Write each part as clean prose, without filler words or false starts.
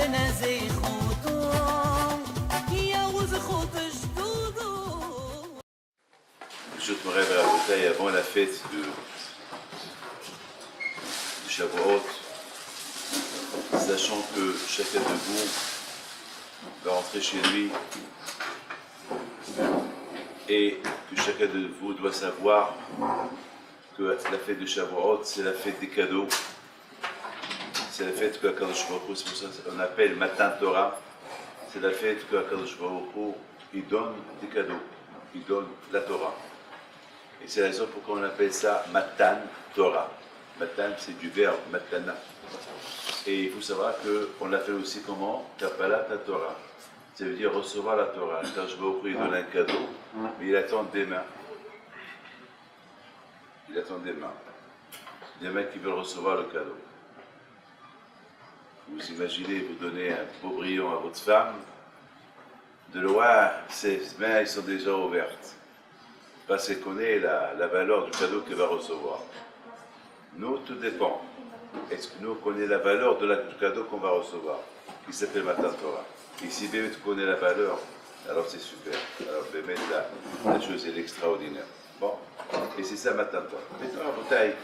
Je me réveille à la bouteille avant la fête de Shavuot, sachant que chacun de vous va rentrer chez lui et que chacun de vous doit savoir que la fête de Shavuot, c'est la fête des cadeaux. C'est la fête que Akadosh Baruch Hu, c'est pour ça qu'on appelle Matan Torah. C'est la fête que Akadosh Baruch Hu, il donne des cadeaux, il donne la Torah. Et c'est la raison pourquoi on appelle ça Matan Torah. Matan, c'est du verbe Matana. Et il faut savoir qu'on l'appelle aussi comment Kabbalat Torah. Ça veut dire recevoir la Torah. Akadosh Baruch Hu, il donne un cadeau, mais il attend des mains. Il attend des mains. Des mains qui veulent recevoir le cadeau. Vous imaginez, vous donnez un beau brillant à votre femme, de loin, ses mains ils sont déjà ouvertes, parce qu'elle connaît la valeur du cadeau qu'elle va recevoir. Nous, tout dépend. Est-ce que nous connaissons la valeur du cadeau qu'on va recevoir, qui s'appelle Matan Torah. Et si Bémet connaît la valeur, alors c'est super. Alors Bémet, la chose est extraordinaire. Bon, et c'est ça Matan Torah. Maintenant, la bouteille.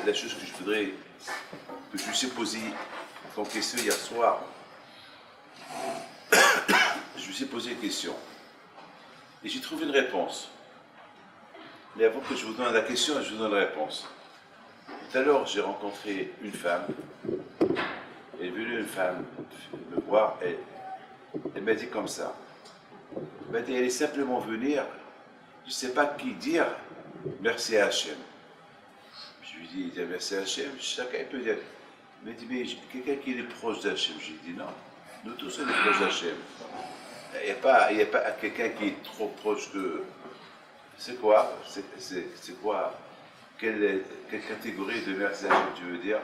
La chose que je voudrais que tu sais poser comme question hier soir, je me suis posé une question et j'ai trouvé une réponse. Mais avant que je vous donne la question, je vous donne la réponse. Tout à l'heure, j'ai rencontré une femme. Elle est venue une femme me voir. Elle m'a dit comme ça. Elle m'a dit, elle est simplement venue. Je ne sais pas qui dire merci à Hachem. Je lui dis, merci à Hachem, chacun peut dire. Il m'a dit, mais quelqu'un qui est proche d'Hachem. J'ai dit, non, nous tous on est proches d'Hachem. Il n'y a pas quelqu'un qui est trop proche que. C'est quoi? C'est quoi? Quelle catégorie de merci à Hachem tu veux dire?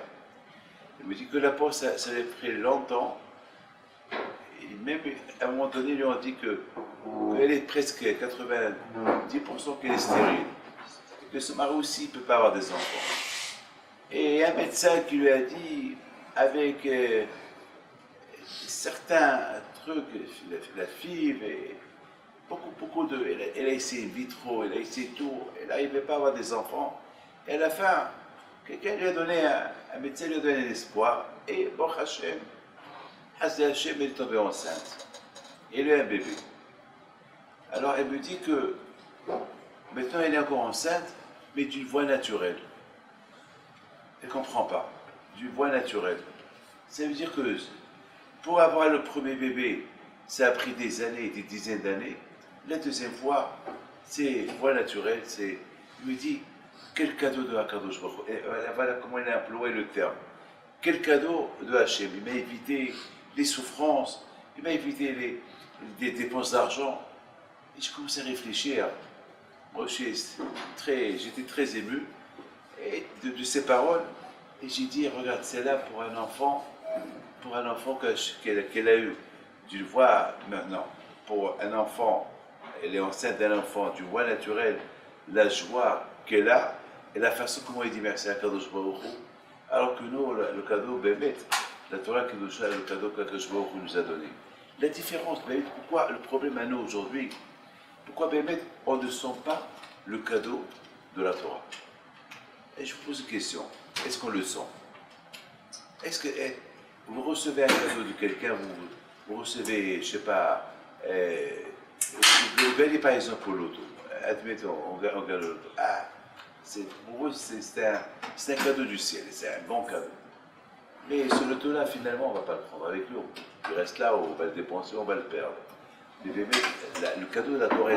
Il me dit que la peau, ça l'a pris longtemps. Et même à un moment donné, ils lui ont dit qu'elle est presque 90% qu'elle est stérile. Que ce mari aussi ne peut pas avoir des enfants. Et un médecin qui lui a dit, avec certains trucs, la fibre, et beaucoup de... Elle a essayé in vitro, elle a essayé tout, elle n'arrivait pas à avoir des enfants. Et à la fin, quelqu'un lui a donné, un médecin lui a donné un espoir, et bon Hachem, Hachem, elle est tombée enceinte. Et elle a eu un bébé. Alors elle me dit que maintenant elle est encore enceinte, mais d'une voie naturelle. Elle ne comprend pas. D'une voie naturelle. Ça veut dire que pour avoir le premier bébé, ça a pris des années, des dizaines d'années. La deuxième fois, c'est voie naturelle. Il me dit, quel cadeau de Akadosh Baruch Hu. Voilà comment il a employé le terme. Quel cadeau de Hachem. Il m'a évité les souffrances, il m'a évité les dépenses d'argent. Et je commence à réfléchir. Moi, j'étais très ému de ces paroles. Et j'ai dit, regarde, c'est là pour un enfant qu'elle a eu d'une voie, maintenant, pour un enfant, elle est enceinte d'un enfant, d'une voie naturelle, la joie qu'elle a, et la façon comment il dit merci à Kadosh Baruch Hu, alors que nous, le cadeau, Bémet, la Torah qui nous a, le cadeau que Kadosh Baruch Hu nous a donné. La différence, pourquoi le problème à nous aujourd'hui? Pourquoi, Bémet, on ne sent pas le cadeau de la Torah? Et je vous pose une question. Est-ce qu'on le sent? Est-ce que vous recevez un cadeau de quelqu'un, vous recevez, je ne sais pas, vous gagnez par exemple au loto. Admettons, on gagne au loto. Ah, pour eux, c'est un cadeau du ciel, c'est un bon cadeau. Mais ce loto-là, finalement, on ne va pas le prendre avec nous. Il reste là, on va le dépenser, on va le perdre. Le cadeau de la Torah,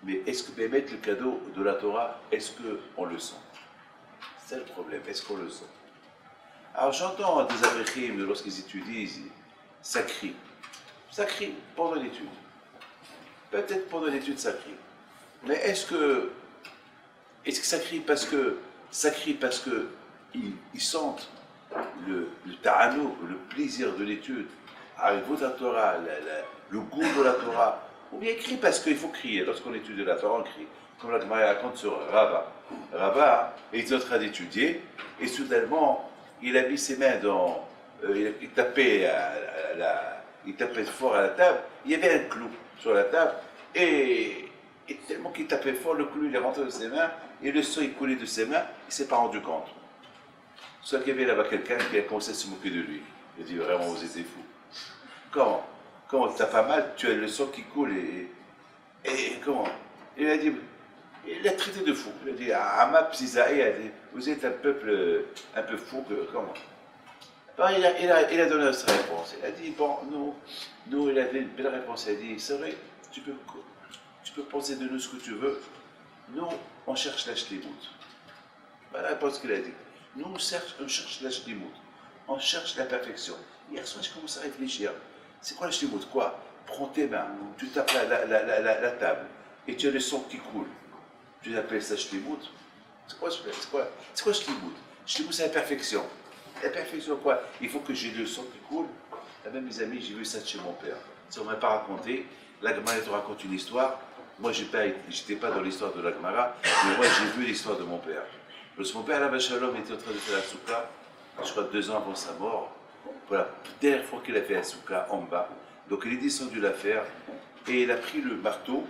mais est-ce que Bémet, le cadeau de la Torah, est-ce qu'on le sent? C'est le problème, est-ce qu'on le sent? Alors j'entends des abrichim, lorsqu'ils étudient, ça crie. Ça crie pendant l'étude. Peut-être pendant l'étude, ça crie. Mais est-ce que ça crie parce que ils sentent le ta'anou, le plaisir de l'étude, avec la Torah, le goût de la Torah, ou bien écrit parce qu'il faut crier. Lorsqu'on étudie la Torah, on crie. Comme la Gemara raconte sur Rabat. Rabat était en train d'étudier et soudainement, il a mis ses mains dans. Il tapait, il tapait fort à la table. Il y avait un clou sur la table et tellement qu'il tapait fort, le clou il est rentré de ses mains et le sang il coulait de ses mains. Il ne s'est pas rendu compte. Soit qu'il y avait là-bas quelqu'un qui a commencé à se moquer de lui. Il a dit vraiment, vous êtes fous. Comment t'as pas mal, tu as le sang qui coule et comment il a dit. Il l'a traité de fou. Il a dit Amab Sizaï, vous êtes un peuple un peu fou. Comment alors, il a donné sa réponse. Il a dit bon, nous, il avait une belle réponse. Il a dit c'est vrai, tu peux penser de nous ce que tu veux. Nous, on cherche la shlimout. Voilà la réponse qu'il a dit. Nous, on cherche la shlimout. On cherche la perfection. Hier soir, je commence à réfléchir. C'est quoi la shlimout? Quoi? Prends tes mains, tu tapes la table et tu as le sang qui coule. Tu appelles ça shlimout. C'est quoi shlimout? Shlimout, c'est la perfection. La perfection, quoi? Il faut que j'ai le sang qui coule. Ah ben, mes amis, j'ai vu ça de chez mon père. Ça, on ne m'a pas raconté. La Gemara te raconte une histoire. Moi, je n'étais pas dans l'histoire de la Gemara, mais moi, j'ai vu l'histoire de mon père. Parce que mon père, là-bas, Shalom, était en train de faire la soukha, je crois 2 ans avant sa mort. Voilà, dernière fois qu'il a fait la soukha en bas. Donc, il est descendu la faire et il a pris le marteau.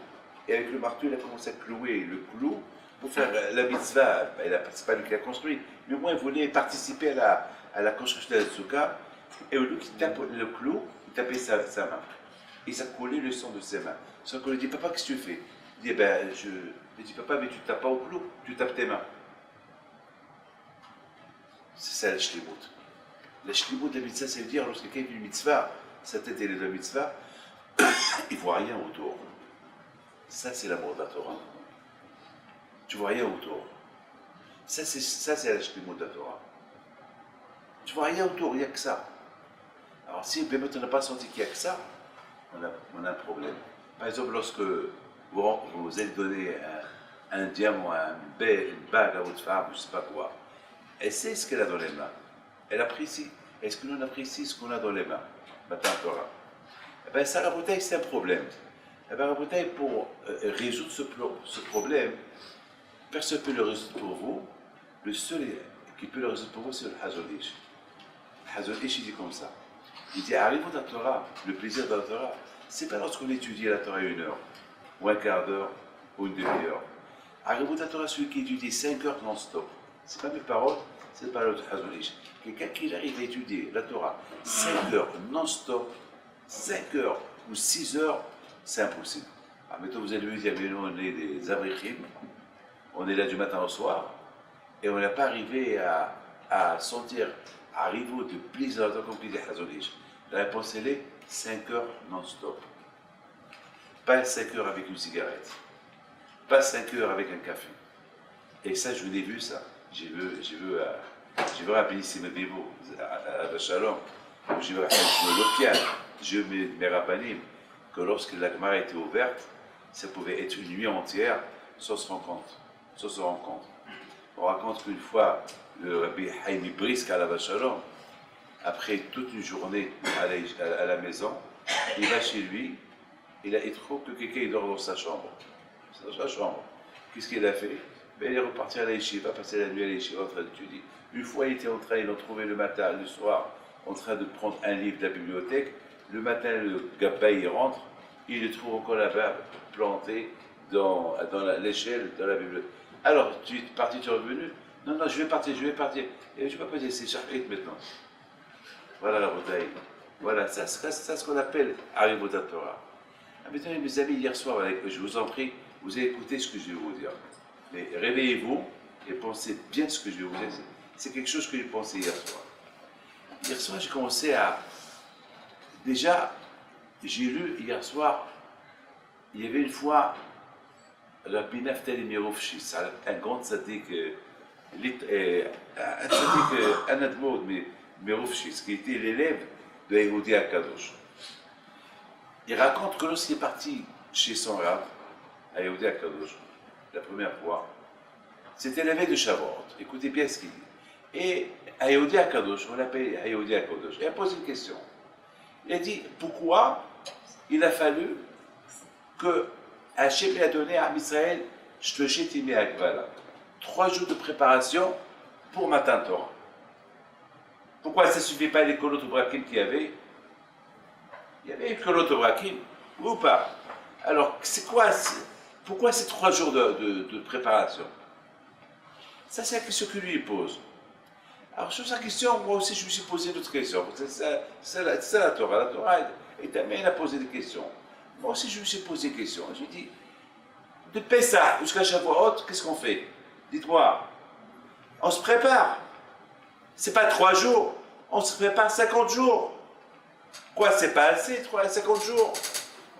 Et avec le marteau, il a commencé à clouer le clou pour faire la mitzvah. C'est pas lui qui l'a construit, mais au moins il voulait participer à la construction de la soukha. Et au lieu qu'il tape le clou, il tapait sa main. Et ça coulait le sang de ses mains. Sauf qu'on lui dit papa, qu'est-ce que tu fais? Il dit il dit papa, mais tu ne tapes pas au clou, tu tapes tes mains. C'est ça la shlimut. La shlimut de la mitzvah, ça veut dire lorsque quelqu'un fait une mitzvah, sa tête elle est de la mitzvah, il ne voit rien autour. Ça, c'est l'amour de la Torah. Tu vois rien autour. Ça, c'est la shlimut de la Torah. Tu vois rien autour, il n'y a que ça. Alors, si on n'a pas senti qu'il n'y a que ça, on a un problème. Par exemple, lorsque vous allez donner un diamant, une bague à votre femme, je ne sais pas quoi, elle sait ce qu'elle a dans les mains. Elle apprécie. Est-ce que nous on apprécie ce qu'on a dans les mains? Maintenant, Torah. Eh bien, ça, la bouteille, c'est un problème. Eh bien, la bouteille, pour résoudre ce problème, personne ne peut le résoudre pour vous. Le seul qui peut le résoudre pour vous, c'est le Hazon Ish. Le Hazon Ish, il dit comme ça. Il dit, arrivons à la Torah, le plaisir de la Torah, c'est pas lorsqu'on étudie la Torah 1 heure, ou un quart d'heure, ou une demi-heure. Arrivons à la Torah, celui qui étudie 5 heures non-stop. C'est pas mes paroles, c'est pas le Hazon Ish. Quelqu'un qui arrive à étudier la Torah 5 heures non-stop, 5 heures ou 6 heures, c'est impossible. Alors, mettons, vous allez me dire, mais nous, on est des abrichim, on est là du matin au soir, et on n'a pas arrivé à sentir, à arriver au plaisir de comme dit Hazon Ish. La réponse, elle est 5 heures non-stop. Pas 5 heures avec une cigarette. Pas 5 heures avec un café. Et ça, je l'ai vu, ça. J'ai vu rappeler ici mes bébés à Shalom. J'ai vu l'Opial. J'ai vu mes rabbanim que lorsque la Gemara était ouverte, ça pouvait être une nuit entière sans se rendre compte. On raconte qu'une fois, le Rabbi Haïmi Brisk à la Shalom, après toute une journée à la maison, il va chez lui, il trouve que quelqu'un dort dans sa chambre. Dans sa chambre. Qu'est-ce qu'il a fait? Ben, il est reparti à la yeshiva, passer la nuit à la yeshiva en train d'étudier. Une fois, il était en train, ils l'ont trouvé le matin, le soir, en train de prendre un livre de la bibliothèque. Le matin, le gabbaï, il rentre, il le trouve encore là-bas, planté dans l'échelle de la bibliothèque. Alors, tu es parti, tu es revenu? Non, je vais partir. Et je ne peux pas dire, c'est charpite maintenant. Voilà la bouteille. Voilà, ça c'est ce qu'on appelle Arivot Torah. Maintenant, mes amis, hier soir, je vous en prie, vous avez écouté ce que je vais vous dire. Mais réveillez-vous et pensez bien ce que je vais vous dire. C'est quelque chose que j'ai pensé hier soir. Hier soir, j'ai commencé à... Déjà, j'ai lu hier soir, il y avait une fois Rabbi Naftali Mirofshis, un grand tzaddik, un tzaddik, un admoud, Mirofshis, qui était l'élève de Yehudi Akadosh. Il raconte que lorsqu'il est parti chez son rab, à Yehudi Akadosh, la première fois, c'était la veille de Shavuot. Écoutez bien ce qu'il dit. Et à Yehudi Akadosh, on l'appelle Yehudi Akadosh, il a posé une question. Il a dit, pourquoi il a fallu que Hachem a donné à Israël, je te jette Agvala. 3 jours de préparation pour Matan Torah. Pourquoi ça ne suffit pas les Kolot Brakim qu'il y avait? Il y avait les Kolot Brakim, ou pas? Alors, c'est quoi? Pourquoi ces 3 jours de préparation? Ça, c'est la question que lui pose. Alors, sur sa question, moi aussi, je me suis posé d'autres questions. C'est ça la Torah. La Torah est amène à poser des questions. Moi aussi, je me suis posé des questions. J'ai dit, de Pessah jusqu'à Shavuot, qu'est-ce qu'on fait? Dites-moi. On se prépare. C'est pas 3 jours. On se prépare 50 jours. Quoi, c'est pas assez, 50 jours?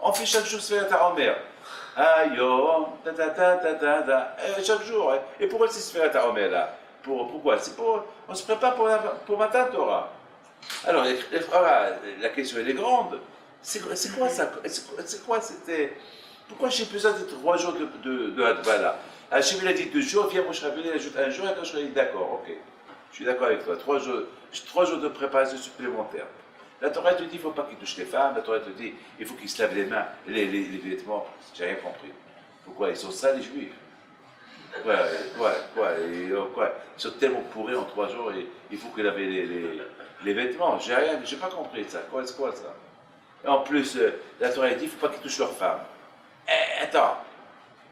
On fait chaque jour se faire ta Omer. Ayom, chaque jour. Et pourquoi c'est se faire ta Omer là? Pourquoi? On se prépare pour Matan Torah. Alors, la question elle est grande. C'est quoi ça? Pourquoi j'ai besoin de 3 jours de Hadvala? Hachem il a dit 2 jours, viens Moshe Rabbeinu, il ajoute 1 jour, et quand je lui ai dit d'accord, ok. Je suis d'accord avec toi, 3 jours de préparation supplémentaire. La Torah te dit, il ne faut pas qu'il touche les femmes, la Torah te dit, il faut qu'ils se lavent les mains, les vêtements. J'ai rien compris. Pourquoi? Ils sont sales, les Juifs. Ils sont tellement pourris en 3 jours, et il faut qu'ils lavent les vêtements. J'ai pas compris ça. C'est quoi ça? Et en plus, la Torah dit, il ne faut pas qu'ils touchent leurs femmes. Attends,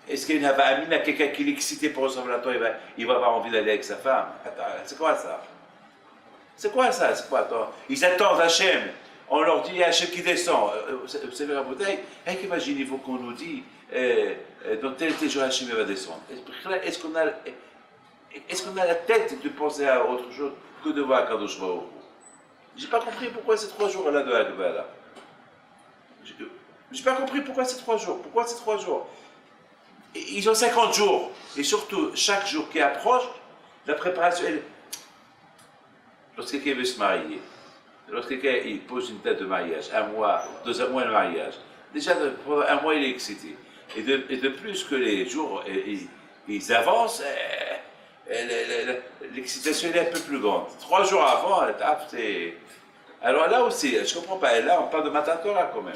est-ce qu'il y a quelqu'un qui l'excitait pour recevoir la Torah, il va avoir envie d'aller avec sa femme? Attends, c'est quoi ça? C'est quoi ça? C'est quoi? Attends, ils attendent Hachem. On leur dit, il y a Hachem qui descend. Vous savez la bouteille? Imaginez-vous qu'on nous dit, dans tel jour Hachem va descendre. Est-ce qu'on a la tête de penser à autre chose que de voir Kadosh Baruch Hu? J'ai pas compris pourquoi ces 3 jours-là de Hagvala. J'ai pas compris pourquoi ces 3 jours. Pourquoi ces 3 jours? Ils ont 50 jours. Et surtout, chaque jour qui approche, la préparation, lorsque quelqu'un veut se marier, lorsque quelqu'un il pose une date de mariage, 1 mois, 2 mois de mariage, déjà pendant 1 mois il est excité. Et de plus que les jours ils avancent, l'excitation est un peu plus grande. 3 jours avant, c'est... Alors là aussi, je ne comprends pas. Et là, on parle de Matan Torah quand même.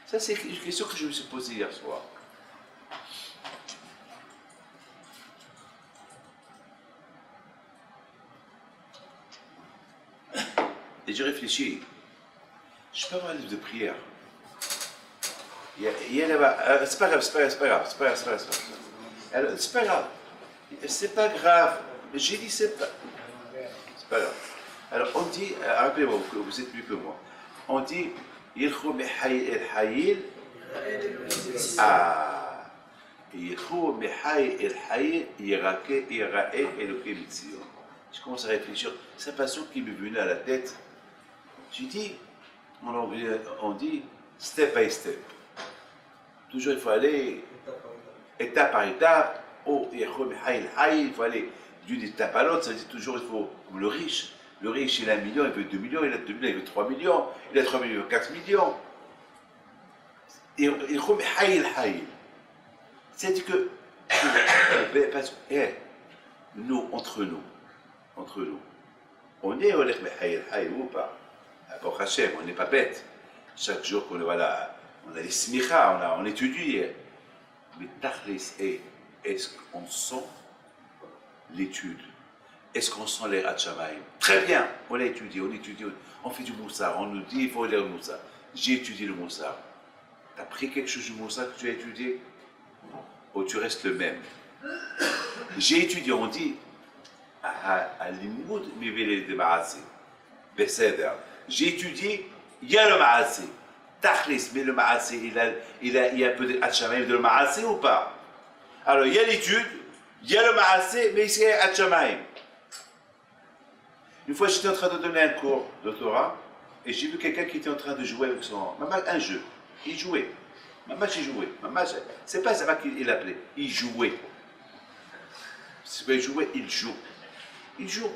Ça, c'est une question que je me suis posée hier soir. Et j'ai réfléchi. Je peux avoir un livre de prière. Il y a là-bas. C'est pas grave. Alors, c'est pas grave. C'est pas grave. J'ai dit c'est pas grave. Alors on dit, rappelez-moi que vous êtes mieux que moi. On dit, Yilchou Mechai El Hayil. Yilchou Mechai El Hayil, Yirake Eloké Mitzion. Je commence à réfléchir. C'est pas ça qui m'est venu à la tête. J'ai dit, on dit step by step. Toujours il faut aller étape par étape. Il faut aller d'une étape à l'autre. Ça dit toujours il faut, comme le riche. Le riche, il a 1 million, il veut 2 millions, il a 2 millions, il veut 3 millions, il a 3 millions, 4 millions. Et il faut c'est-à-dire que, parce que nous, entre nous, on est au ou pas? Pour Hachem, on n'est pas bête. Chaque jour qu'on voilà, on a les smicha, on étudie. Mais Tachlis, est-ce qu'on sent l'étude? Est-ce qu'on sent les Hatchamaïm? Très bien, on a étudié, on fait du moussard, on nous dit il faut lire le moussard. J'ai étudié le moussard. Tu as pris quelque chose du moussard que tu as étudié? Ou tu restes le même? J'ai étudié, on dit à l'imoud mivele de Maasé. Besséder. J'ai étudié, il y a le Maasé. Tachlis, mais le Maasé, il y a un peu de Hatchamaïm de le Maasé ou pas? Alors il y a l'étude, il y a le Maasé, mais il y a Hatchamaïm. Une fois, j'étais en train de donner un cours de Torah et j'ai vu quelqu'un qui était en train de jouer avec un jeu. Il jouait. Maman, j'ai joué. Maman, c'est pas ça qu'il appelait. Il jouait. C'est pas il jouait, il joue. Il joue.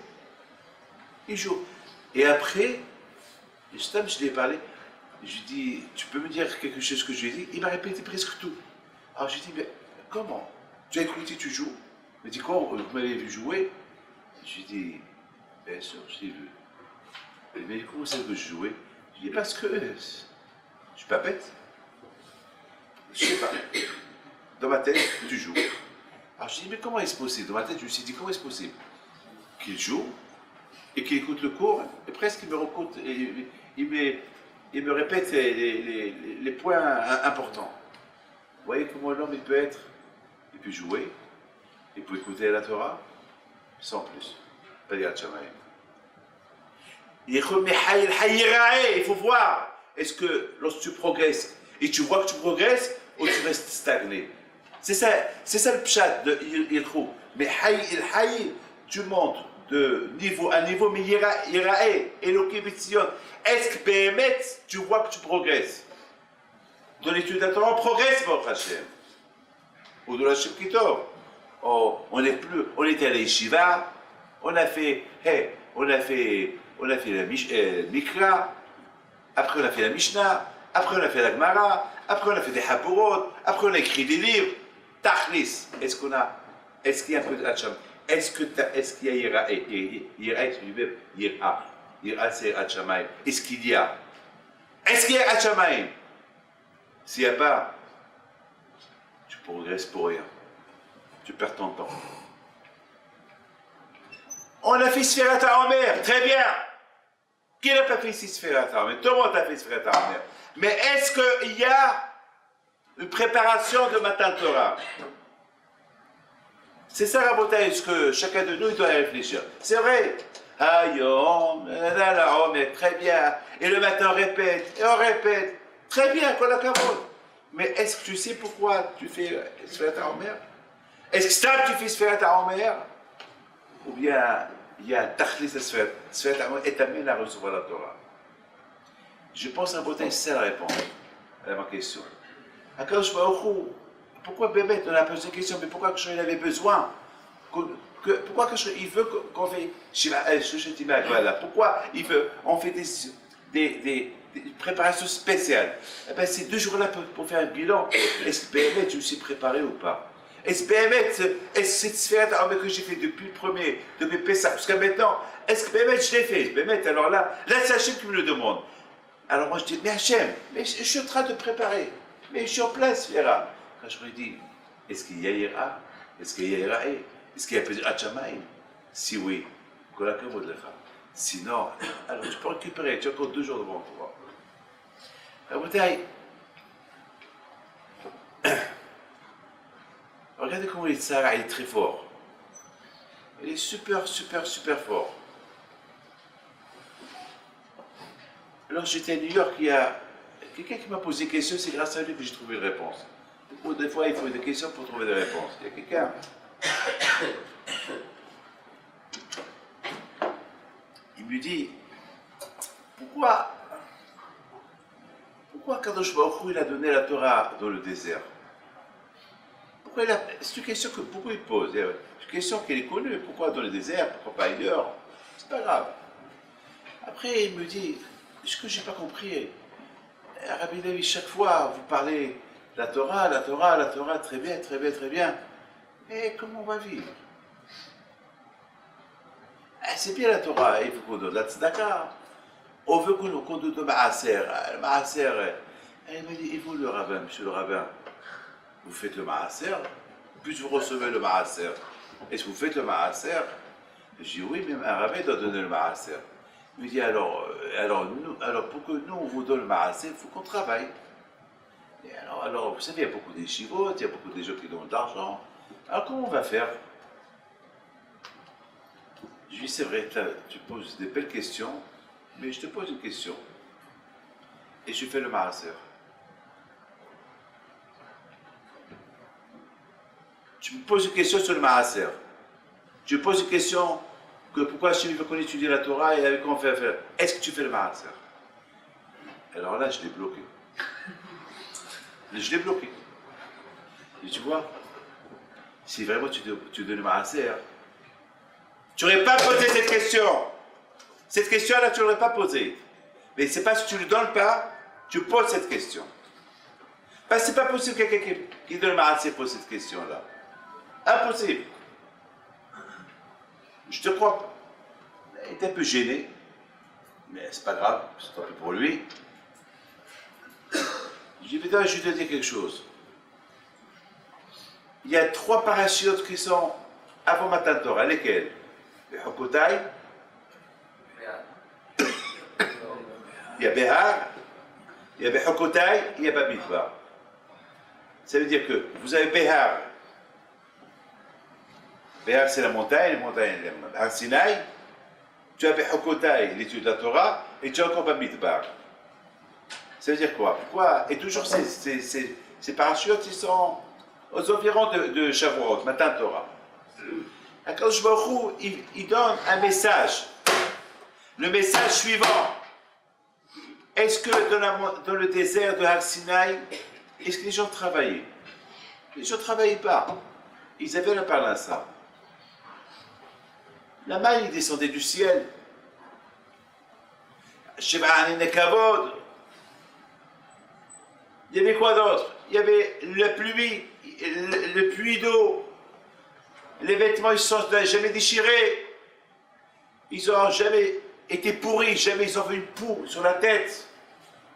Et après, je lui ai parlé. Je lui ai dit, tu peux me dire quelque chose que je lui ai dit? Il m'a répété presque tout. Alors je lui ai dit, mais comment? Tu as écouté, tu joues? Il m'a dit, comment vous m'avez vu jouer? Je lui ai dit, bien sûr, je l'ai vu. Mais comment c'est que je jouais? Je dis parce que je suis pas bête. Je sais pas. Dans ma tête, tu joues. Alors je dis, mais comment est-ce possible? Dans ma tête, je me suis dit, comment est-ce possible qu'il joue et qu'il écoute le cours, et presque il me recoute, il me répète les points importants. Vous voyez comment l'homme il peut être? Il peut jouer, il peut écouter la Torah, sans plus. Pas dire Tchamaï. Il faut voir, est-ce que lorsque tu progresses, et tu vois que tu progresses, ou tu restes stagné. C'est ça le pshat de Ilchou. Mais tu montes de niveau à niveau, mais Yirae, Eloké Betzion. Est-ce que Béhémet, tu vois que tu progresses? Dans l'étude de la Torah, on progresse, Baruch Hashem. Ou de la Shem Kitov. Oh, on était à l'Yeshiva, on a fait la Mikra, après on a fait la Mishnah, après on a fait la Gemara, après on a fait des Haporot, après on a écrit des livres. Tachlis, est-ce qu'il y a un peu de Hacham? Est-ce qu'il y a Yira? Yira, c'est du verbe Yira. Yira, c'est Hachamaim. Est-ce qu'il y a Hachamaim? S'il n'y a pas, tu progresses pour rien. Tu perds ton temps. On a fait Sfirat HaOmer, très bien. Qui n'a pas fait ici Sfirat HaOmer? Tout le monde a fait Sfirat HaOmer. Mais est-ce qu'il y a une préparation de Matan Torah? C'est ça, Rabotai, ce que chacun de nous doit réfléchir. C'est vrai. Ayom, très bien. Et le matin, on répète, et on répète. Très bien, qu'on a qu'à voir. Mais est-ce que tu sais pourquoi tu fais Sfirat HaOmer? Est-ce que ça, tu fais Sfirat HaOmer? Ou bien, il y a Tachlis de Sfirat HaOmer et t'amène à recevoir la Torah? Je pense, Rabotai, c'est ça la réponse à ma question. Akadosh Baruch Hu, pourquoi Bémet, on a posé la question, mais pourquoi il avait besoin pourquoi il veut qu'on fait pourquoi il veut, on fait des préparations spéciales? Eh bien, ces 2 jours-là pour faire un bilan. Est-ce que Bémet, je me suis préparé ou pas? Est-ce que Bémet, est-ce que cette sphère que j'ai fait depuis le premier, depuis Pessah jusqu'à maintenant, est-ce que Bémet, je l'ai fait? Bémet, alors là c'est Hachem qui me le demande. Alors moi je dis, mais Hachem, mais je suis en train de préparer. Mais je suis en place, Yira. Quand je lui dis, est-ce qu'il y a Yira? Est-ce qu'il y a Yirae? Est-ce qu'il y a peut-être Hachamaïm? Si oui, sinon, alors tu peux récupérer, tu as encore 2 jours devant toi. Regardez comment il est très fort. Il est super, super, super fort. Alors j'étais à New York, il y a quelqu'un qui m'a posé des questions, c'est grâce à lui que j'ai trouvé une réponse. Des fois, il faut des questions pour trouver des réponses. Il y a quelqu'un. Il me dit, pourquoi Kadosh Baruch Hu, il a donné la Torah dans le désert? C'est une question que beaucoup ils posent. C'est une question qui est connue. Pourquoi dans le désert? Pourquoi pas ailleurs? C'est pas grave. Après, il me dit, ce que j'ai pas compris, Rabbi David, chaque fois, vous parlez de la Torah, très bien, très bien, très bien. Mais comment on va vivre? C'est bien la Torah, il faut qu'on donne la tzedaka. On veut qu'on donne le maaser. Le maaser, il m'a dit, et vous le rabbin, monsieur le rabbin, vous faites le maaser, puis vous recevez le maaser. Est-ce que vous faites le maaser? Je dis, oui, mais un rabbin doit donner le maaser. Il me dit, alors pour que nous, on vous donne le maaser, il faut qu'on travaille. Et alors, vous savez, il y a beaucoup d'échivotes, il y a beaucoup de gens qui donnent de l'argent. Alors, comment on va faire? Je lui dis, c'est vrai, tu poses des belles questions, mais je te pose une question. Et je fais le maaser. Tu me poses une question sur le maaser. Tu me poses une question que pourquoi Hachem veut qu'on étudie la Torah et avec quoi on fait affaire. Est-ce que tu fais le maaser? Alors là, je l'ai bloqué. Je l'ai bloqué. Et tu vois, si vraiment tu donnes le maaser, tu n'aurais pas posé cette question. Cette question-là, tu ne l'aurais pas posée. Mais c'est parce que tu ne le donnes pas, tu poses cette question. Parce que ce n'est pas possible que quelqu'un qui donne le maaser pose cette question-là. Impossible. Je te crois pas. Il est un peu gêné, mais c'est pas grave, c'est tant pis pour lui. Je dis, putain, je vais te dire quelque chose. il y a 3 parachutes qui sont avant Matan Torah. Lesquels? Le Hokotai, il y a Behar, il y a Behokotai, il y a Bamidbar. Ça veut dire que vous avez Behar. Behar, c'est la montagne, Har Sinaï. Tu as Behokotai, l'étude de la Torah, et tu as encore Bamidbar. Ça veut dire quoi? Pourquoi? Et toujours ces parachutes, ils sont aux environs de Shavuot, Matan Torah. Akadosh Baruch Hu, il donne un message. Le message suivant. Est-ce que dans le désert de Har Sinaï, est-ce que les gens travaillaient? Les gens ne travaillaient pas. Ils avaient la parnassa. La manne, il descendait du ciel. Sheba'anin Nekavod. Il y avait quoi d'autre? Il y avait la pluie, le puits d'eau. Les vêtements, ils ne sont jamais déchirés. Ils n'ont jamais été pourris, jamais ils ont vu une poux sur la tête.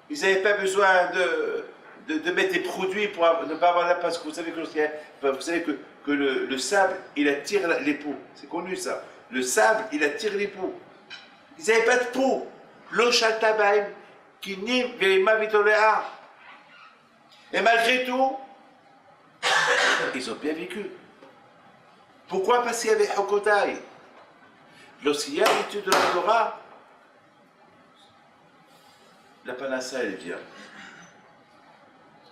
Ils n'avaient pas besoin de mettre des produits pour ne pas avoir la peau. Parce que vous savez que le sable, il attire les poux. C'est connu ça. Le sable, il attire les poux. Ils n'avaient pas de poux. L'eau chaltabaim, qui nim verima vitoléa. Et malgré tout, ils ont bien vécu. Pourquoi? Parce qu'il y avait Hokotai. Lorsqu'il y a l'étude de la Torah, la panassa, elle vient.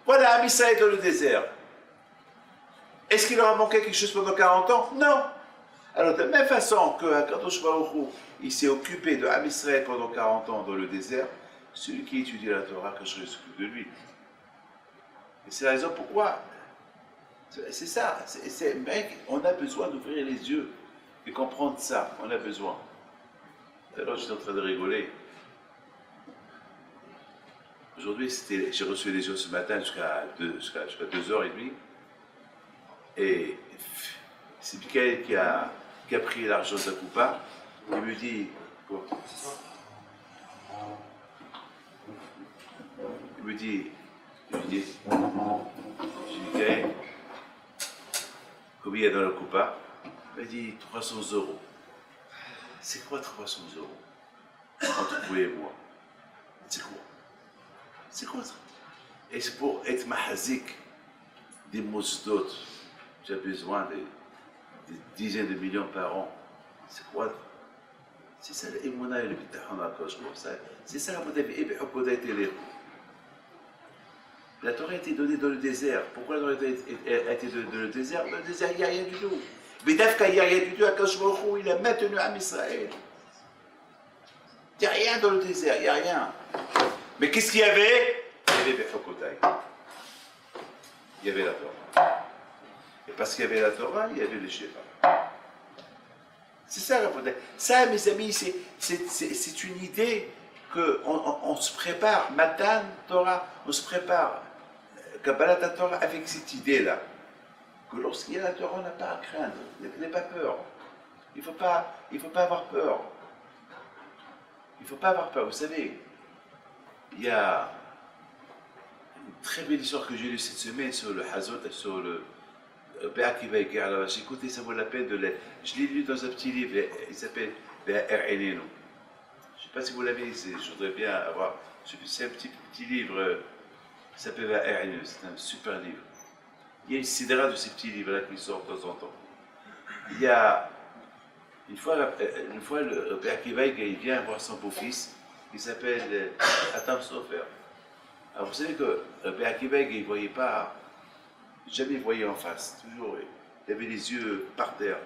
Voilà, Am Israël dans le désert. Est-ce qu'il leur a manqué quelque chose pendant 40 ans? Non. Alors, de la même façon que Akadosh Baruch Hu, il s'est occupé de Am Israël pendant 40 ans dans le désert, celui qui étudie la Torah, que je m'occupe de lui. Et c'est la raison pourquoi. C'est ça. Mec, on a besoin d'ouvrir les yeux et comprendre ça. On a besoin. Alors, j'étais en train de rigoler. Aujourd'hui, j'ai reçu les gens ce matin jusqu'à 2h30. Et c'est Michael qui a pris l'argent de la coupa. Il me dit, quoi? Il me dit, Michael, combien il y a dans la coupa? Il m'a dit 300 €. C'est quoi 300 € entre vous et moi? C'est quoi? C'est quoi ça? Et c'est pour être mahazik des mosdot. J'ai besoin de dizaines de millions par an. C'est quoi? C'est ça l'émouna et le bitahon à cause de ça. C'est ça, mon avis. La Torah a été donnée dans le désert. Pourquoi la Torah a été donnée dans le désert? Dans le désert, il n'y a rien du tout. Mais d'Afka, il n'y a rien du tout. Akadosh Baruch Hu, il a maintenu Am Israël. Il n'y a rien dans le désert, il n'y a rien. Mais qu'est-ce qu'il y avait? Il y avait Bechokotai. Il y avait la Torah. Et parce qu'il y avait la Torah, il y avait le Sheva. C'est ça la Torah. Ça, mes amis, c'est une idée qu'on se prépare. Matan Torah, on se prépare. Kabbalat Torah avec cette idée-là. Que lorsqu'il y a la Torah, on n'a pas à craindre. N'ayez pas peur. Il ne faut pas avoir peur. Il ne faut pas avoir peur. Vous savez, il y a une très belle histoire que j'ai lue cette semaine sur le Hazot, sur le Béa qui va écrire. Alors, j'ai écouté, ça vaut la peine de lire. Je l'ai lu dans un petit livre, il s'appelle Béa Er'enenu. Je ne sais pas si vous l'avez, je voudrais bien avoir. C'est un petit livre qui s'appelle Béa Er'enenu, c'est un super livre. Il y a une sidra de ces petits livres-là qui sortent de temps en temps. Il y a une fois le Béa qui va, il vient voir son beau-fils. Il s'appelle Atam Sofer. Alors vous savez que Rabbi Akiva, il ne voyait pas, jamais voyait en face, toujours, il avait les yeux par terre.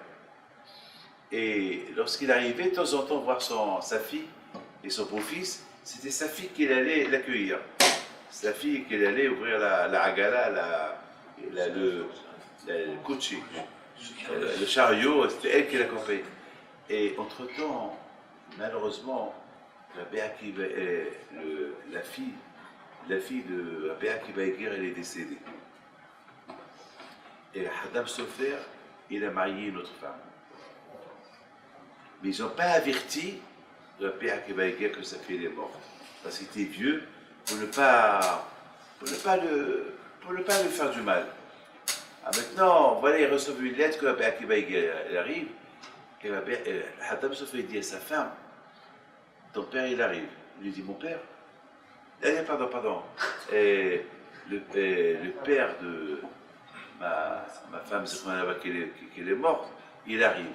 Et lorsqu'il arrivait de temps en temps voir sa fille et son beau-fils, c'était sa fille qui allait l'accueillir. Sa fille qui allait ouvrir la agala, le coaching, le chariot, c'était elle qui l'accompagnait. Et entre-temps, malheureusement, Rabbi Akiva, la fille de Rabbi Akiva Eger, elle est décédée. Et Hadam Sofer, il a marié une autre femme. Mais ils n'ont pas averti Rabbi Akiva Eger que sa fille est morte. Parce qu'il était vieux, pour ne pas le faire du mal. Ah, maintenant, voilà, il reçoit une lettre que Rabbi Akiva il arrive, et Hatam Sofer dit à sa femme, ton père il arrive. Il lui dit, mon père? Pardon. Et le père de ma femme, c'est qu'elle est morte, il arrive.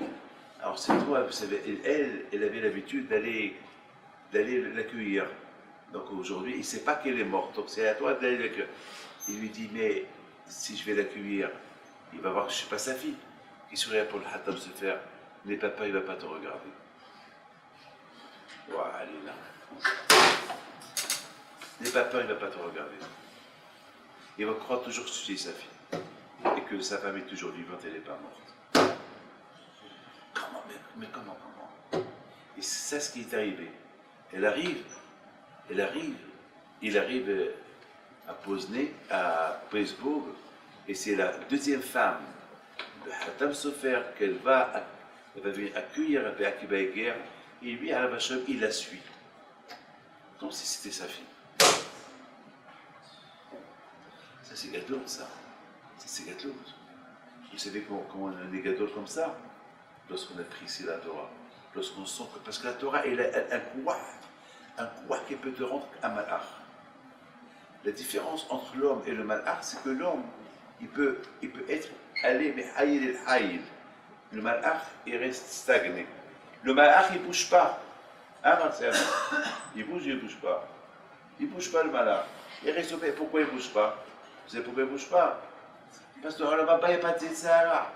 Alors c'est toi, vous savez, elle avait l'habitude d'aller l'accueillir. Donc aujourd'hui, il ne sait pas qu'elle est morte, donc c'est à toi d'aller l'accueillir. Il lui dit, mais si je vais l'accueillir, il va voir que je ne suis pas sa fille. Il sourit pour le Hatam se faire, mais papa, il ne va pas te regarder. Voilà, là. N'aie pas peur, il ne va pas te regarder. Il va croire toujours que tu es sa fille. Et que sa femme est toujours vivante, elle n'est pas morte. Comment, mais comment? Et c'est ça ce qui est arrivé. Il arrive à Pozné, à Presbourg, et c'est la deuxième femme de Hatam Sofer qu'elle va venir accueillir Rabbi Akiva Eger, et lui, à la Vachem, il la suit. Comme si c'était sa fille. Ça, c'est gâteau, ça. C'est gâteau. Vous savez comment on a des gâteaux comme ça? Lorsqu'on a pris ici la Torah. Lorsqu'on sent que. Parce que la Torah, elle a un quoi qui peut te rendre un malach. La différence entre l'homme et le malach, c'est que l'homme, il peut être allé, mais haïl el haïl. Le malach, il reste stagné. Le malach, il ne bouge pas. Hein, Marcel? Il bouge pas. Il ne bouge pas le malach. Il reste. Pourquoi il ne bouge pas? Vous savez pourquoi il ne bouge pas? Parce que là-bas, il n'y a pas de Sahara.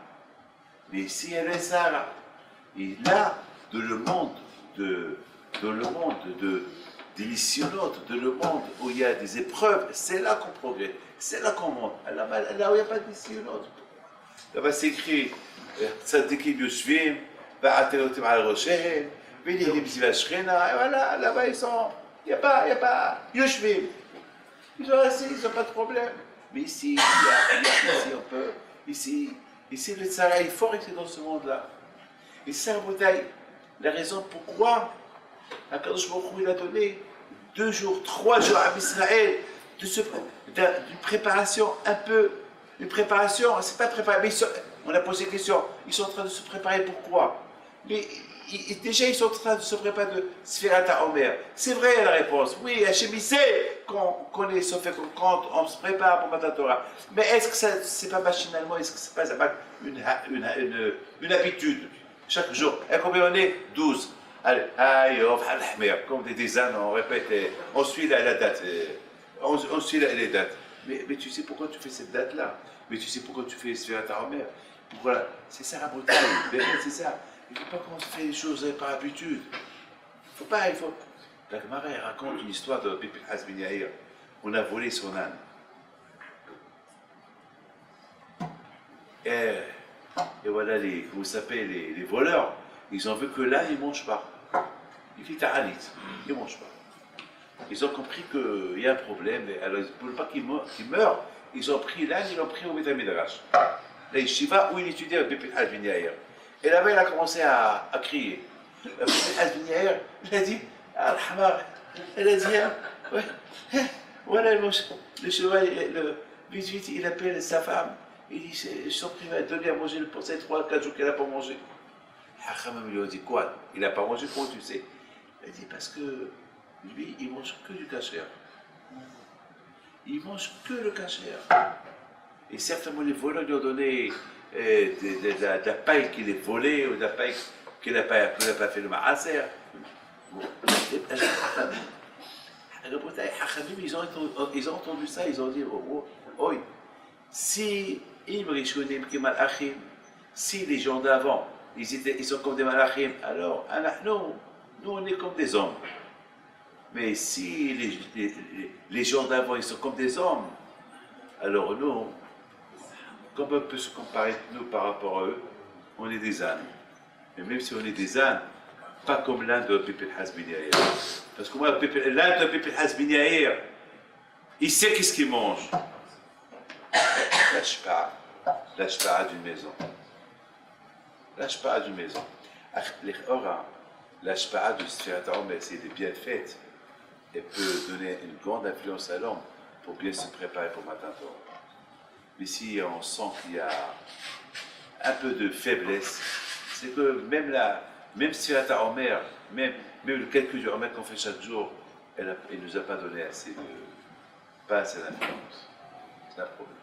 Mais ici, il y a le Sahara. Et là, dans le monde des missionnautes, dans le monde où il y a des épreuves, c'est là qu'on progresse, c'est là qu'on monte. Là-bas, là où il n'y a pas de missionnautes. Là-bas, c'est écrit Tzadikim Yoshvim, Va'atelotim al Roshem, V'nidim Ziva Shchena, et voilà, là-bas, il n'y a pas Yoshvim. Ils sont assis, ils n'ont pas de problème. Mais ici, ici on peut. Ici, le Tzara est fort ici dans ce monde-là. Et c'est un bouteille. La raison pourquoi Akadosh Baruch Hu, il a donné 2 jours, 3 jours à Israël d'une préparation un peu. Une préparation, c'est pas préparé, mais on a posé la question. Ils sont en train de se préparer pourquoi? Mais déjà, ils sont en train de se préparer de Sfirat Omer. C'est vrai la réponse. Oui, Hachem, il sait qu'on est sauf quand on se prépare pour Matan Torah. Mais est-ce que c'est pas machinalement, est-ce que c'est pas une habitude? Chaque jour. Et combien on est? 12. Allez, comme des ânes, on répète, on suit la date. On suit les dates. Mais tu sais pourquoi tu fais cette date-là? Mais tu sais pourquoi tu fais Sfirat Omer? Voilà, c'est ça la bouteille. C'est ça. Il ne faut pas qu'on fait les choses par habitude. Il faut. La Gemara raconte une histoire de Bibi Hasbin Yair. On a volé son âne. Et voilà, comment ça s'appelle, les voleurs, ils ont vu que l'âne, il ne mange pas. Il fait ta'anit, il ne mange pas. Ils ont compris qu'il y a un problème. Alors, pour ne pas qu'il meure, ils ont pris l'âne, ils l'ont pris au Beth Midrash. La yeshiva où il étudiait Bibi Hasbin Yair. Et là-bas, il a commencé à crier. Al-Binière, il a dit, Al-Hamar, elle a dit, ouais, voilà le cheval, le vite, il appelle sa femme, il dit, je t'en prie, va donner à manger pour ces 3-4 jours qu'elle n'a pas mangé. Hachamam lui a dit, quoi? Il n'a pas mangé, comment tu sais? Il a dit, parce que lui, il mange que du kasher. Il mange que le kasher. Et certainement, les voleurs lui ont donné de la paille qu'il est volée ou de la paille qu'il n'a pas fait le maaser. Ils ont entendu ça, ils ont dit, oh, si les gens d'avant, ils sont comme des malachim, alors nous on est comme des hommes. Mais si les gens d'avant, ils sont comme des hommes, alors nous, comme on peut se comparer nous par rapport à eux, on est des ânes. Mais même si on est des ânes, pas comme l'âne de Bibi Hasbin Yair. Parce que moi, l'âne de Bibi Hasbin Yair, il sait qu'est-ce qu'il mange. La shpa'a d'une maison. La shpa'a d'une maison. La shpa'a de Sfirat Omer, si elle est bien faite, elle peut donner une grande influence à l'homme pour bien se préparer pour Matan Torah. mais si on sent qu'il y a un peu de faiblesse, c'est que même si la Omer, même le calcul du Omer qu'on fait chaque jour, elle ne nous a pas donné pas assez d'influence. C'est un problème.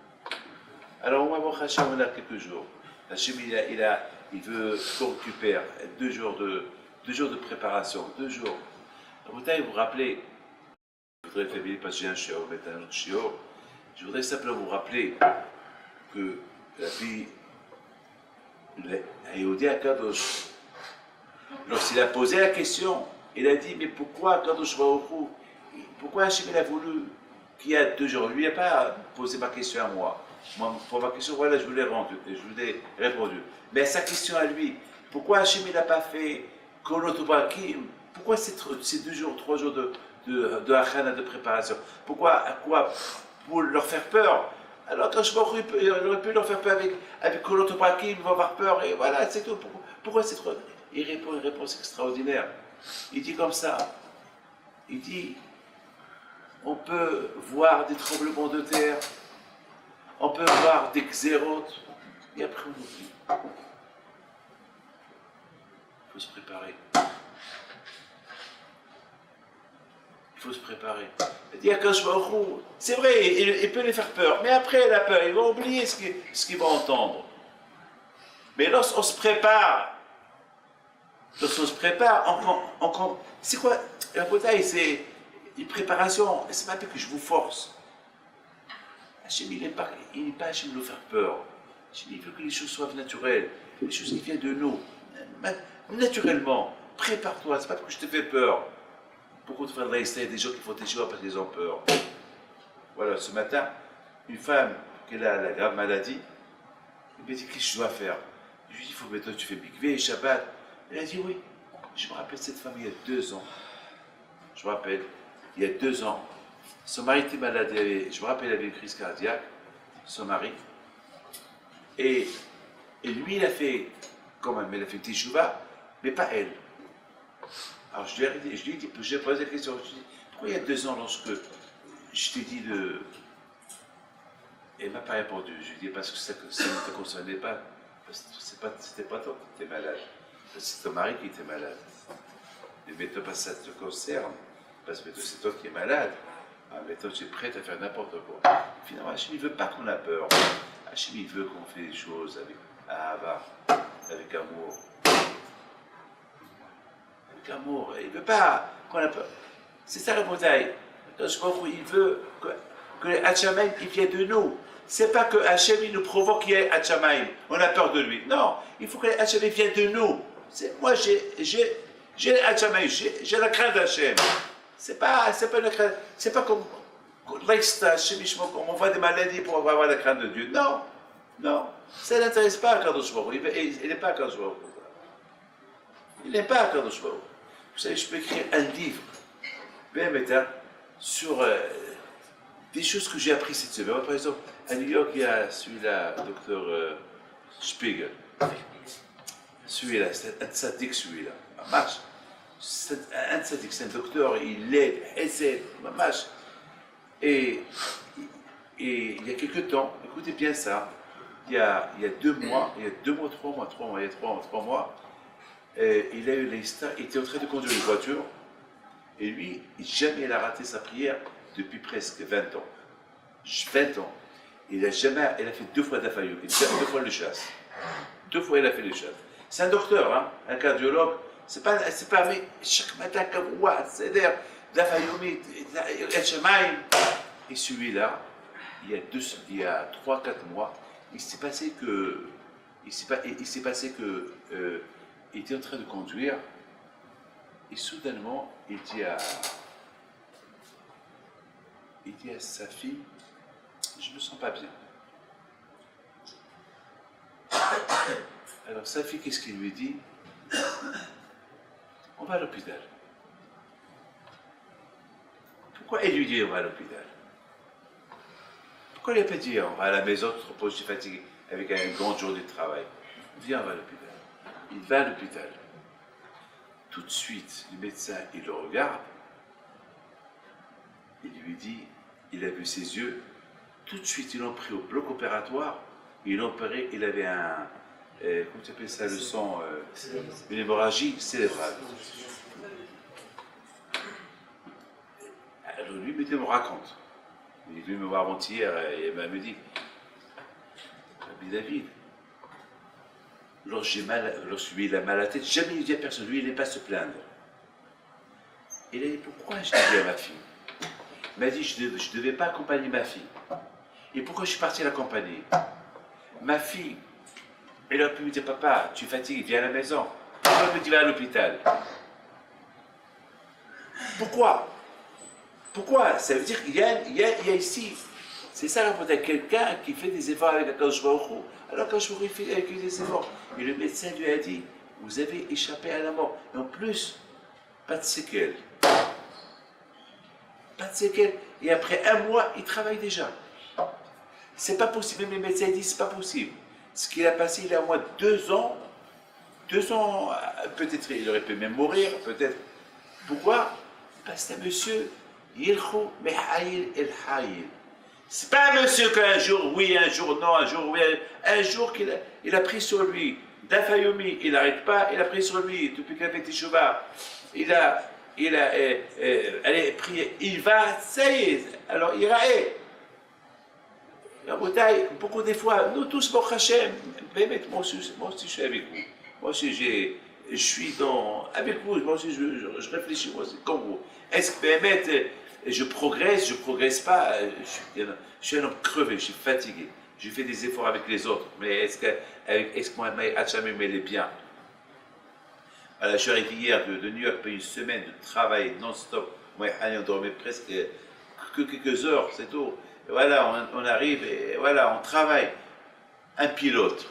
Alors, moi, mon Hacham, on a quelques jours. Hacham, il veut qu'on récupère 2 jours de préparation, 2 jours. Vous vous rappelez, je voudrais terminer parce que j'ai un chiot, mettre un autre chiot. Je voudrais simplement vous rappeler que la vie, Yehudi Akadosh, lorsqu'il a posé la question, il a dit, mais pourquoi Akadosh Baruch Hu, pourquoi Hachem a voulu qu'il y a 2 jours? Lui n'a pas posé ma question à moi. Pour ma question, voilà, je vous l'ai répondu. Mais à sa question à lui, pourquoi Hachem n'a pas fait Kolotobakim? Pourquoi ces 2 jours, 3 jours de Achana, de préparation? Pourquoi? À quoi? Pour leur faire peur. Alors quand je m'en il aurait pu leur faire peur avec Kolotobakim, ils vont avoir peur, et voilà, c'est tout. Pourquoi c'est trop? Il répond une réponse extraordinaire. Il dit comme ça, il dit, on peut voir des tremblements de terre, on peut voir des xérotes, et après on oublie. Il faut se préparer. Il faut se préparer. Il dit à Kashbarou, c'est vrai, il peut les faire peur, mais après la peur, ils vont oublier ce qu'ils vont entendre. Mais lorsqu'on se prépare, c'est quoi? La bataille, c'est une préparation, c'est pas que je vous force. Hachem, il n'est pas Hachem de nous faire peur. Hachem, il veut que les choses soient naturelles, que les choses qui viennent de nous. Naturellement, prépare-toi, c'est pas parce que je te fais peur. Beaucoup de frères de il y a des gens qui font des choses parce qu'ils ont peur. Voilà, ce matin, une femme qui a la grave maladie, elle m'a dit, qu'est-ce que je dois faire? Je lui ai dit, il faut maintenant que tu fais Mikvé, Shabbat. Elle a dit, oui. Je me rappelle cette femme il y a 2 ans. Je me rappelle, il y a 2 ans, son mari était malade, je me rappelle, il avait une crise cardiaque, son mari. Et lui, il a fait, quand même, il a fait Teshuvah, mais pas elle. Alors je lui ai dit, j'ai posé la question, je lui ai dit, pourquoi il y a 2 ans, lorsque je t'ai dit de... Elle ne m'a pas répondu. Je lui ai dit, parce que ça ne te concernait pas. C'était pas toi qui étais malade. C'est ton mari qui était malade. Mais toi, ça te concerne, parce que c'est toi qui es malade. Ah, mais toi, tu es prête à faire n'importe quoi. Finalement, Hachem, il ne veut pas qu'on a peur. Hachem, il veut qu'on fait des choses avec ahava, avec amour. Avec amour. Il ne veut pas qu'on a peur. C'est ça la bataille. Il veut que Hachamaim, il vienne de nous. C'est pas que Hachem, il nous provoque qu'il y ait Hachamaim. On a peur de lui. Non, il faut que Hachem vienne de nous. Moi, j'ai Hachamaim, j'ai la crainte d'Hachem. C'est pas une crainte. C'est pas comme on voit des maladies pour avoir la crainte de Dieu. Non, non. Ça n'intéresse pas à Kadosh Baruch Hu. Il n'est pas à Kadosh Baruch Hu. Il n'est pas à Kadosh Baruch Hu. Vous savez, je peux écrire un livre, sur des choses que j'ai apprises cette semaine. Par exemple, à New York, il y a celui-là, docteur Spiegel. Celui-là, c'est un tzaddik, celui-là. Mamash. Un tzaddik, c'est un docteur, il aide, essaie, mamash. Et il y a quelques temps, écoutez bien ça, il y a 2 mois, il y a 3 mois, il a eu l'Esta, il était en train de conduire une voiture, et lui, jamais il a raté sa prière depuis presque 20 ans. 20 ans. Il a fait 2 fois d'affaïou, 2 fois le chasse. 2 fois il a fait le chasse. C'est un docteur, hein, un cardiologue. C'est pas, mais chaque matin, c'est-à-dire, d'affaïoumi, et celui-là, il y a 3-4 mois, il s'est passé que, il était en train de conduire, et soudainement, il dit à sa fille, je me sens pas bien. Alors sa fille, qu'est-ce qu'il lui dit? On va à l'hôpital. Pourquoi elle lui dit on va à l'hôpital? Pourquoi il n'a pas dit on va à la maison, tu te reposes, je suis fatigué, avec un grand jour de travail? Viens, on va à l'hôpital. Il va à l'hôpital. Tout de suite, le médecin, il le regarde, il lui dit, il a vu ses yeux, Tout de suite, ils l'ont pris au bloc opératoire, ils l'ont opéré, il avait un, comment tu appelles ça, le sang, une hémorragie cérébrale. Alors lui, il me raconte. Il est venu me voir avant-hier et il m'a dit, David, lorsque lui il a mal à la tête, jamais il dit à personne, lui il n'est pas se plaindre. Il a dit, pourquoi je l'ai dit à ma fille? Il m'a dit, je ne devais pas accompagner ma fille. Et pourquoi je suis parti l'accompagner? Ma fille, elle a pu me dire, papa, tu es fatigué, viens à la maison. Pourquoi me dit, va à l'hôpital? Pourquoi? Pourquoi? Ça veut dire qu'il y a ici. C'est ça l'important. Quelqu'un qui fait des efforts avec Akadosh Baruch Hu. Alors Akadosh Baruch Hu fait avec lui des efforts. Et le médecin lui a dit, vous avez échappé à la mort. Et en plus, pas de séquelles. Pas de séquelles. Et après un mois, il travaille déjà. C'est pas possible. Même les médecins disent, c'est pas possible. Ce qu'il a passé, il a au moins 2 ans. 2 ans, peut-être il aurait pu même mourir, peut-être. Pourquoi? Parce que c'est un monsieur, Yilchou Mehaïl El Haïl. C'est pas un monsieur qu'un jour oui, un jour non, un jour oui, un jour qu'il a pris sur lui. Dafayomi, il n'arrête pas, il a pris sur lui depuis qu'il a fait Teshuvah. Il a allez, prié, il va, ça y est, alors il rae. Beaucoup des fois, nous tous, Baruch Hashem, moi aussi je suis avec vous. Moi aussi je suis avec vous, moi aussi je réfléchis, moi aussi comme vous. Est-ce que Bémet, je progresse pas, je suis un homme crevé, je suis fatigué. Je fais des efforts avec les autres, mais est-ce que moi, Hachamim, il est bien? Alors, je suis arrivé hier de New York, après une semaine de travail non-stop. Moi, on dormait presque que quelques heures, c'est tout. Et voilà, on arrive et voilà, on travaille. Un pilote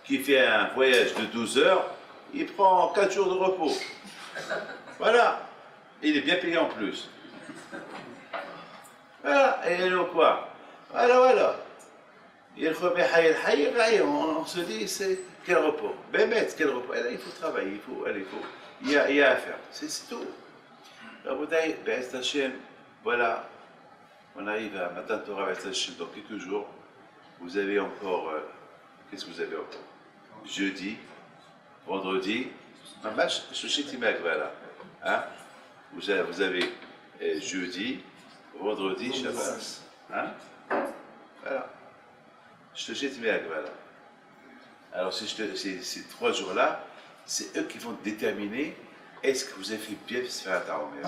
qui fait un voyage de 12 heures, il prend 4 jours de repos. Voilà, il est bien payé en plus. Voilà, et donc quoi? Voilà. Il remet on se dit, c'est quel repos? Quel repos? Et là, il faut travailler, il y a à faire. C'est tout. La bouteille, voilà, on arrive à Matan Torah dans quelques jours. Vous avez encore, qu'est-ce que vous avez encore? Jeudi, vendredi, Mamash, Shoshetimak, voilà. Hein? Vous avez jeudi, vendredi, Shabbat. Hein? Voilà. Shoshetimak, voilà. Alors ces 3 jours-là, c'est eux qui vont déterminer est-ce que vous avez fait bien Sfat HaOmer.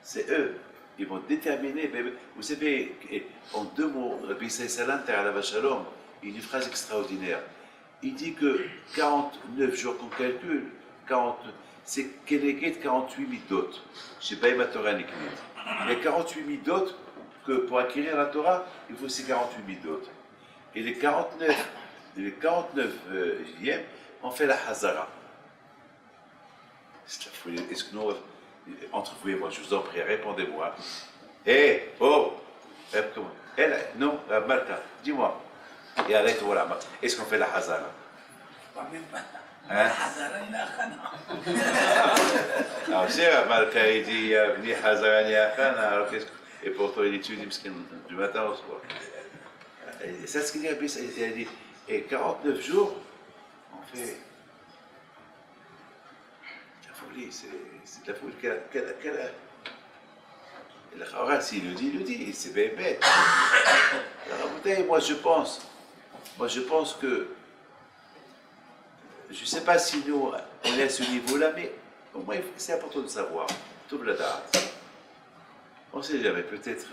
C'est eux. Ils vont déterminer. Vous savez, en 2 mots, Rabbi Yisraël Salanter à la Shalom, il dit une phrase extraordinaire. Il dit que 49 jours qu'on calcule, c'est Keneget 48 midot. Je ne sais pas, il Torah Niknit. Il y a 48 midot que pour acquérir la Torah, il faut ces 48 midot. Et les 49e, on fait la Hazara. C'est la folie. Est-ce que nous, entre vous et moi, je vous en prie, répondez-moi. Non, Malka, dis-moi. Et arrête, voilà. Est-ce qu'on fait la Hazara? Alors, c'est Malka, il dit, ni Hazara, ni Akhana. Alors, et pourtant, il étudie du matin au soir. C'est ce qu'il dit, il a dit, et 49 jours, on fait. La folie, c'est de la folie qu'elle a. Et le Khawara, s'il le dit, c'est bien bête. Alors, moi je pense que, je ne sais pas si nous, on est à ce niveau-là, mais au moins c'est important de savoir, tout le date. On ne sait jamais, peut-être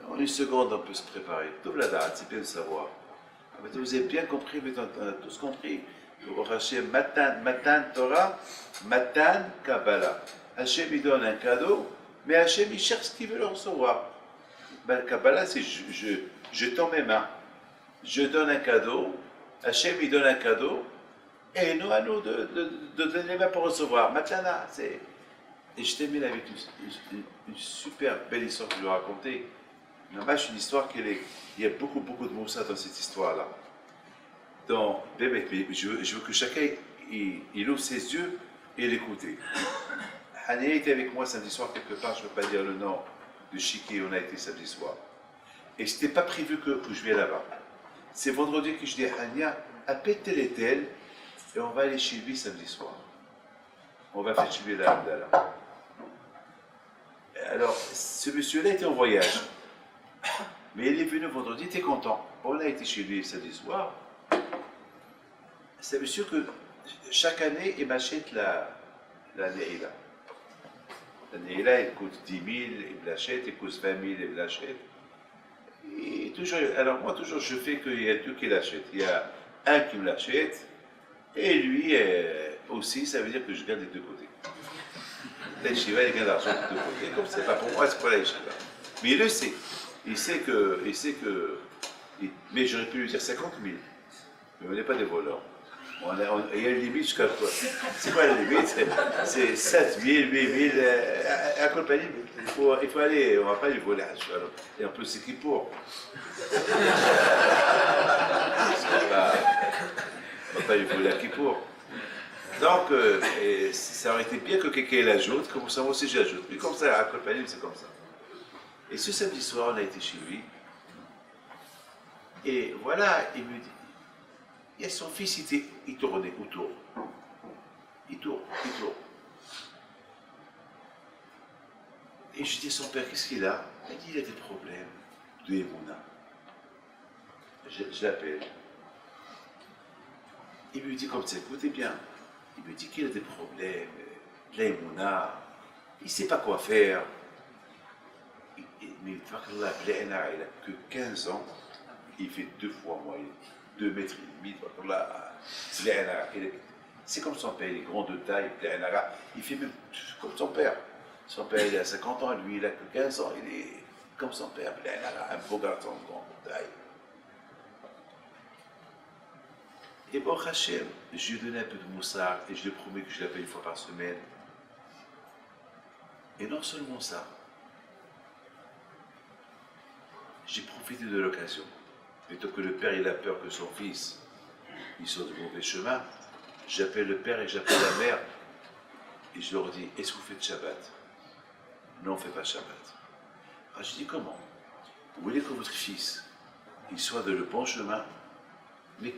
en 1 seconde on peut se préparer. Tout le date, c'est bien de savoir. Vous avez bien compris, on a tous compris. Hashem, Matan Torah, Matan Kabbalah. Hashem il donne un cadeau, mais Hashem il cherche ce qu'il veut le recevoir. Ben, Kabbalah, c'est je tends mes mains, je donne un cadeau, Hashem il donne un cadeau, et nous à nous de donner les mains pour recevoir. Matana, c'est. Et je termine avec une super belle histoire que je vais raconter. Une histoire il y a beaucoup de moussa dans cette histoire-là. Je veux que chacun il ouvre ses yeux et l'écoute. Hania était avec moi samedi soir quelque part, je ne peux pas dire le nom de chez qui on a été samedi soir. Et ce n'était pas prévu que je vienne là-bas. C'est vendredi que je dis à Hania, appelle tel et tel, et on va aller chez lui samedi soir. On va faire chez lui la Abdallah. Alors, ce monsieur-là était en voyage. Mais il est venu vendredi, il était content. On a été chez lui samedi soir. C'est un monsieur que chaque année, il m'achète la Neila. La Neila, elle coûte 10 000, il me l'achète, elle coûte 20 000, il me l'achète. Et toujours, alors moi, toujours, je fais qu'il y a deux qui l'achètent. Il y a un qui me l'achète, et lui aussi, ça veut dire que je gagne des deux côtés. La yeshiva, il gagne l'argent des deux côtés. Comme c'est pas pour moi, c'est pour la yeshiva. Mais il le sait. Il sait que. Mais j'aurais pu lui dire 50 000. Mais on n'est pas des voleurs. Il y a une limite jusqu'à quoi? C'est quoi la limite? C'est 7 000, 8 000. À compagnie, il faut aller. On ne va pas lui voler. Et en plus, c'est qui pour? On ne va pas lui voler à qui pour. Donc, ça aurait été bien que quelqu'un l'ajoute, comme ça, moi aussi j'ajoute. Mais comme ça, à compagnie, c'est comme ça. Et ce samedi soir, on a été chez lui. Et voilà, il me dit, il y a son fils, il tournait autour. Il tourne. Et je dis à son père, qu'est-ce qu'il a? Il dit, il a des problèmes de Emouna. Je l'appelle. Il me dit comme ça, écoutez bien. Il me dit qu'il a des problèmes, de Emouna. Il ne sait pas quoi faire. Mais il n'a que 15 ans. Il fait 2 fois moins, 2 mètres et demi. C'est comme son père, il est grand de taille. Il fait même comme son père. Son père, il a 50 ans, lui, il a que 15 ans. Il est comme son père, un beau garçon, grand de taille. Et bon, Hachem, je lui ai donné un peu de moussard et je lui ai promis que je l'appelle une fois par semaine. Et non seulement ça, j'ai profité de l'occasion. Plutôt que le père il a peur que son fils il soit de mauvais chemin, j'appelle le père et j'appelle la mère et je leur dis, est-ce que vous faites Shabbat? Non, on ne fait pas Shabbat. Alors je dis, comment? Vous voulez que votre fils il soit de le bon chemin, mais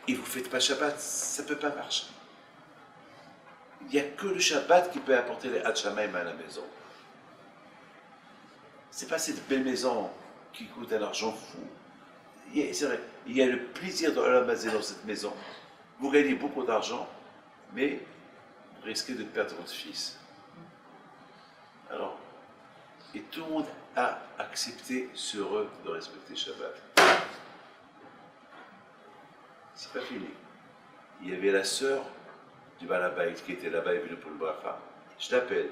et vous ne faites pas Shabbat, ça ne peut pas marcher. Il n'y a que le Shabbat qui peut apporter les Hatchamaim à la maison. Ce n'est pas cette belle maison qui coûte un argent fou. C'est vrai, il y a le plaisir de ramasser dans cette maison. Vous gagnez beaucoup d'argent, mais vous risquez de perdre votre fils. Alors, et tout le monde a accepté ce rêve de respecter Shabbat. C'est pas fini. Il y avait la sœur du Balabait qui était là-bas et venue pour le bracha. Je l'appelle.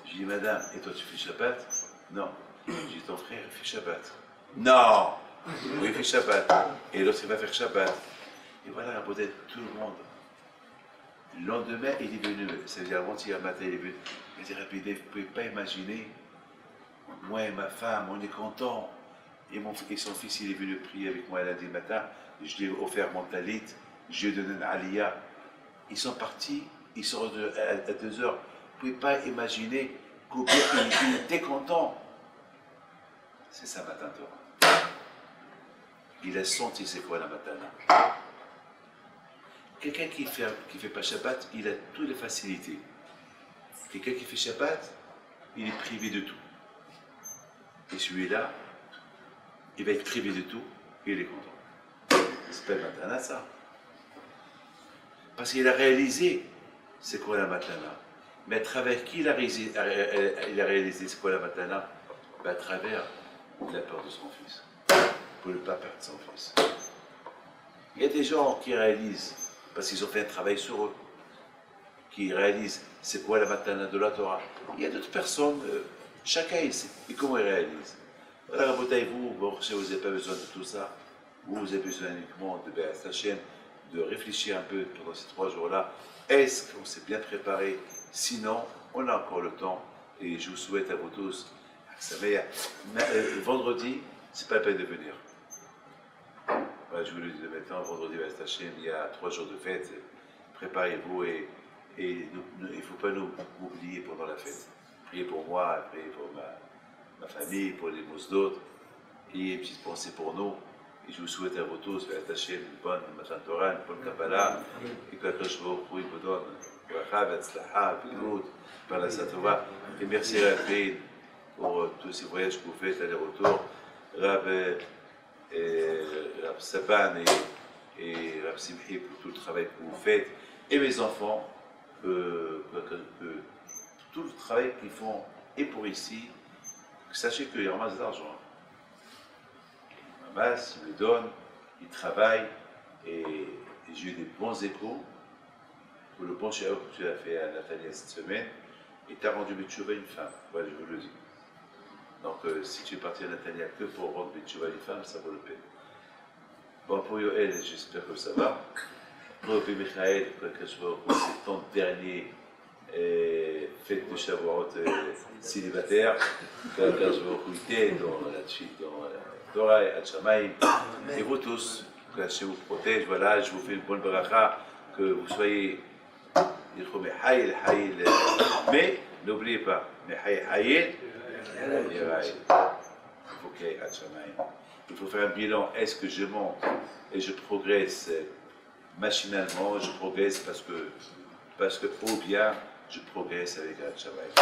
Je dis, madame, et toi tu fais Shabbat? Non. Je dis, ton frère il fait Shabbat. Non. Oui, il fait Shabbat. Et l'autre il va faire Shabbat. Et voilà, peut-être tout le monde. Le lendemain, il est venu, c'est-à-dire avant-hier matin, il est venu. Il dit, Rabbi Dave, vous ne pouvez pas imaginer, moi et ma femme, on est contents. Et son fils, il est venu prier avec moi lundi matin. Je lui ai offert mon talit, je lui ai donné une aliyah. Ils sont partis, ils sont revenus à 2 heures. Vous ne pouvez pas imaginer combien il était content. C'est ça, Matan Torah. Il a senti c'est quoi la matana. Quelqu'un qui fait pas Shabbat, il a toutes les facilités. Quelqu'un qui fait Shabbat, il est privé de tout. Et celui-là, il va être privé de tout et il est content. C'est pas le matana, ça. Parce qu'il a réalisé c'est quoi la matana. Mais à travers qui il a réalisé c'est quoi la matana? À travers la peur de son fils. Pour ne pas perdre son fils. Il y a des gens qui réalisent, parce qu'ils ont fait un travail sur eux, qui réalisent c'est quoi la matana de la Torah. Il y a d'autres personnes, chacun ici, et comment ils réalisent. Voilà, vous n'avez pas besoin de tout ça. Vous avez besoin uniquement de Be'ez Hashem, de réfléchir un peu pendant ces 3 jours-là. Est-ce qu'on s'est bien préparé? Sinon, on a encore le temps. Et je vous souhaite à vous tous, vendredi, c'est pas la peine de venir. Voilà, je vous le dis maintenant, vendredi Be'ez Hashem, il y a 3 jours de fête. Préparez-vous et Et il ne faut pas nous oublier pendant la fête. Priez pour moi, priez pour ma famille, pour les d'autres. Et une petite pensée pour nous. Et je vous souhaite à vous tous d'attacher une bonne Matan Torah, une bonne Kabbalah, et que Akash Baruch Hu vous donne bracha, vetzlacha, bigoud, par la Satova. Et merci Raphaël pour tous ces voyages que vous faites aller-retour. Rab Saban et Rab Simchi pour tout le travail que vous faites. Et mes enfants, tout le travail qu'ils font, et pour ici, sachez qu'ils ramassent de l'argent. Ils ramassent, ils me donnent, ils travaillent, et j'ai eu des bons échos pour le bon chéri que tu as fait à Nathalie cette semaine, et tu as rendu Betchouva une femme, voilà, je vous le dis. Donc, si tu es parti à Nathalie que pour rendre Betchouva une femme, ça vaut le peine. Bon, pour Yoel, j'espère que ça va. Pour Michael, c'est ton dernier fête de Shavuot célibataire, car je vais recruter dans la Torah et Hachamaïm. Et vous tous, que Hachem vous protège, voilà, je vous fais une bonne bracha, que vous soyez, mais n'oubliez pas, il faut qu'il y ait Hachamaïm. Il faut faire un bilan, est-ce que je monte et je progresse machinalement, je progresse parce que au bien, je progresse avec Hachamaïm.